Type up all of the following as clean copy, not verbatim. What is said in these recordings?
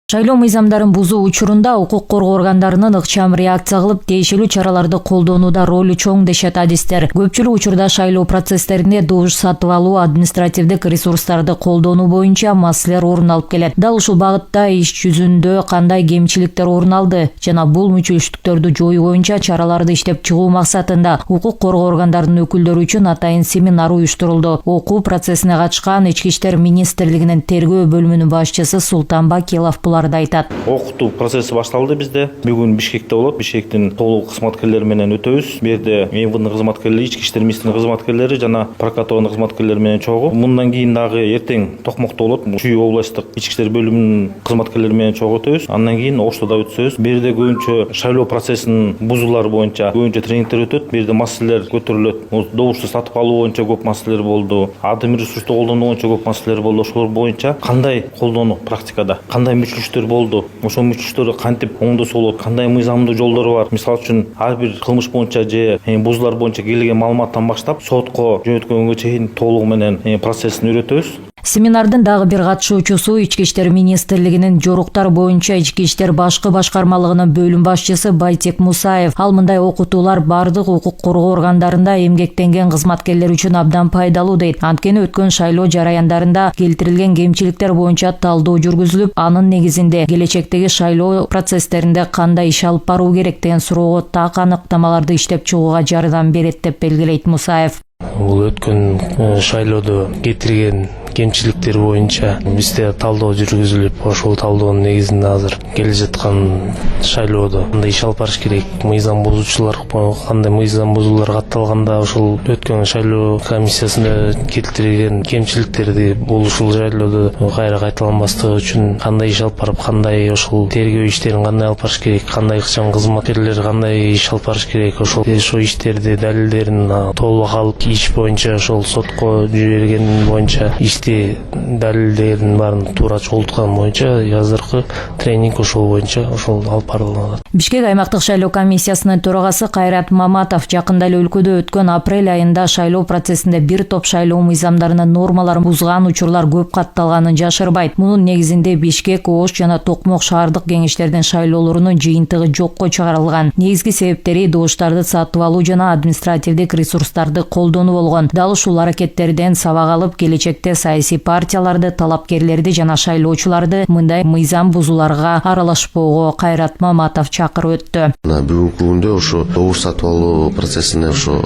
Шайлоо мыйзамдарын бузуу учурунда укук коргоо органдарынын ыкчам реакция кылып тиешелүү чараларды колдонууда ролу чоң дешет адистер. Көпчүлүк учурда шайлоо процесстеринде добуш сатып алуу, административдик ресурстарды колдонуу боюнча маселелер орун алып келет. Дал ушул багытта иш жүзүндө кандай кемчиликтер орун алды жана бул мүчөчтүктөрдү жоюу боюнча чараларды иштеп чыгуу максатында укук коргоо органдарынын өкүлдөрү үчүн атайын семинар уюштурулду. Окуу процессине катышкан Ички иштер министрлигинин тергөө бөлүмүнүн башчысы Султан Бакилов айтат. Окутуу процесси башталды bizde. Бүгүн Бишкекте болот. Бишкектин толук кызматкерлери менен өтөбүз. Бу жерде МВДнын кызматкерлери, Ички иштер министринин кызматкерлери жана прокуратуранын кызматкерлери менен чогуу. Мындан кийин дагы эртең Токмокто болот. Чүй областтык Ички иштер бөлүмүнүн кызматкерлери менен чогуу өтөбүз. Андан кийин Ошто да өтсөбүз. Бу жерде көбүнчө шайлоо процессинин бузуулары боюнча көбүнчө тренингдер өтөт. Бу жерде маселелер көтөрүлөт. Добушту сатып алуу боюнча көп маселелер болду. Адым ресурсту колдонуу боюнча көп маселелер болду. Ошолор боюнча кандай колдонуу практикада, кандай болду. Ошол мүчөчтөрдү кантип оңдосо болот, кандай мыйзамдуу жолдору бар. Мисалы үчүн ар бир кылмыш боюнча же бузуулар боюнча келген маалыматтан баштап сотко жөнөткөнгө чейин толугу менен процессин үйрөтөбүз. Семинардын дагы бир катышуучусу Ички иштер министрлигинин жоруктар боюнча Ички иштер башкы башкармалыгынын бөлүм башчысы Байтек Мусаев. Ал мындай окутуулар бардык укук коргоо органдарында эмгектенген кызматкерлер үчүн абдан пайдалуу дейт. Анткени өткөн шайлоо жараяндарында келтирилген кемчиликтер боюнча талдоо жүргүзүлүп, анын негизинде келечектеги шайлоо процесстеринде кандай иш алып баруу керек деген суроого так аныктамаларды иштеп чыгууга жардам берет деп белгилейт Мусаев. Бул өткөн шайлоодо кетирген кемчиликтер боюнча бизде талдоо жүргүзүлүп, ошол талдоонун негизинде азыр келе жаткан шайлоодо кандай иш алып барыш керек, мыйзам бузуучулар кандай мыйзам бузуулар катталганда ошол өткөн шайлоо комиссиясында келтирилген кемчиликтерди бул ушул шайлоодо кайра кайталанбастыгы үчүн кандай иш алып барып, кандай ошол тергөө иштерин кандай алып барыш керек, кандай ыкчам кызматкерлер кандай иш алып барыш керек, ошол иштерди, далилдерин толук алып иш боюнча ошол сотко жиберген боюнча далилдерин баарын туура чогулткан боюнча азыркы тренинг ошол боюнча ошол алып барылат. Бишкек аймактык шайлоо комиссиясынын төрагасы Кайрат Маматов жакында эле өлкөдө өткөн апрель айында шайлоо процессинде бир топ шайлоо мыйзамдарынын нормаларын бузган учурлар көп катталганын жашырбайт. Мунун негизинде Бишкек, Ош жана Токмок шаардык кеңештердин шайлоолорунун жыйынтыгы жокко чыгарылган. Негизги себептери добуштарды сатып алуу жана административдик ресурстарды колдонуу болгон. Дал ушул аракеттерден сабак алып, келечекте саясий партияларды, талапкерлерди жана шайлоочуларды мындай мыйзам бузууларга аралашпоого Кайрат Маматов чакырып өттү. Бүгүнкү күндө ошо добуш сатып алуу процессине ошо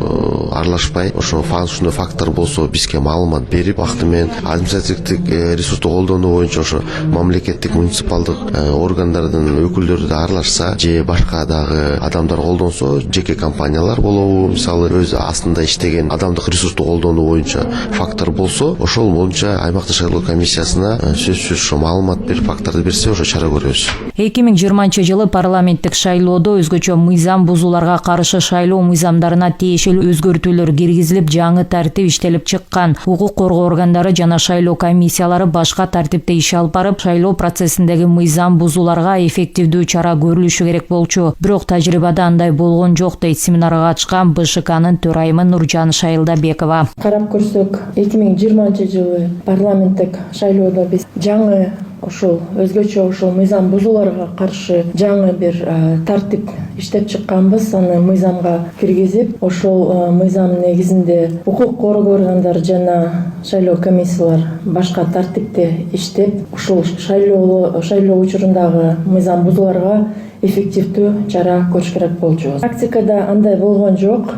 аралашпай, ошо ушундай фактор болсо бизге маалымат берип, вакыты менен административдик ресурсту колдонуу боюнча ошо мамлекеттик муниципалдык органдардын өкүлдөрү да аралашса, же башка дагы адамдар колдонсо, жеке компаниялар болобу, мисалы өз астында иштеген адамдык ресурсту колдонуу боюнча фактор болсо, ошол боюнча аймактык шайлоо комиссиясына сөзсүз ошо маалымат берип, факторду берсе, ошо чара көрөбүз. 2020-жылы парламенттик шайлоодо өзгөчө мыйзам бузууларга каршы шайлоо мыйзамдарына тиешелүү өзгөртүүлөр киргизилип, жаңы тартип иштелип чыккан. Укук коргоо органдары жана шайлоо комиссиялары башка тартипте иш алып барып, шайлоо процессиндеги мыйзам бузууларга эффективдүү чара көрүлүшү керек болчу. Бирок тажрыйбада андай болгон жок дейт семинарга катышкан БШКнын төрайымы Нуржан Шайылдабекова. Карап көрсөк, 2020-жылы парламенттик шайлоодо биз жаңы ошол өзгөчө ошол мыйзам бузууларга каршы жаңы бир тартип иштеп чыкканбыз. Аны мыйзамга киргизип, ошол мыйзам негизинде укук коргоо органдары жана шайлоо комиссиялар башка тартипте иштеп, ушул шайлоо учурундагы мыйзам бузууларга эффективдүү чара көрүш керек болчу. Практикада андай болгон жок.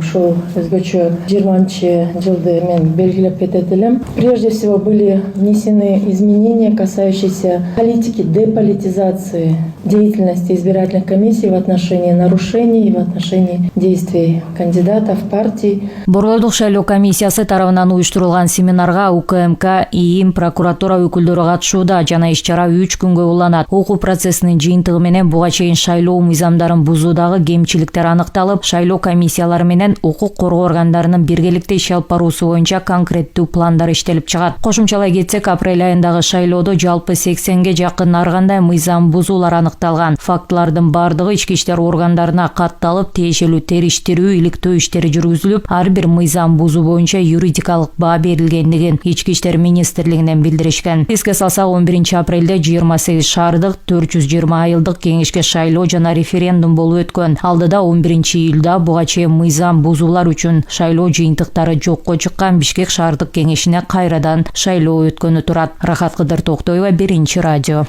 Ушул өзгөчө 20-жылды мен белгилеп кетет элем. Прежде всего были внесены изменения, касающиеся политики деполитизации деятельности избирательных комиссий в отношении нарушений и в отношении действий кандидатов, партий. Борбордук шайлоо комиссиясы тарабынан уюштурулган семинарга УКМК, ИИМ, прокуратура өкүлдөрү катышууда жана иш-чара 3 күнгө уланат. Окуу процессинин жыйынтыгы менен буга чейин шайлоо мыйзамдарын бузуудагы кемчиликтер аныкталып, шайлоо комиссиялары менен укук коргоо органдарынын биргеликте иш алып баруусу боюнча конкреттүү пландар иштелип чыгат. Кошумчалай кетсек, апрель айындагы шайлоодо жалпы 80ге жакын ар кандай мыйзам бузуулар аныкталган. Фактылардын бардыгы ички иштер органдарына катталып, тиешелүү териштирүү, иликтөө иштери жүргүзүлүп, ар бир мыйзам бузуу боюнча юридикалык баа берилгендигин Ички иштер министрлигинен билдиришкен. Эске салсак, 11 апрелде 28 шаардык 420 айылдык кеңешке шайлоо жана референдум болуп өткөн. Алдыда 11 июлда буга чейин мыйзам бузуулар үчүн шайлоо жыйынтыктары жокко чыккан Бишкек шаардык кеңешине кайрадан шайлоо өткөнү турат. Рахат Кыдыр Токтоева, Биринчи радио.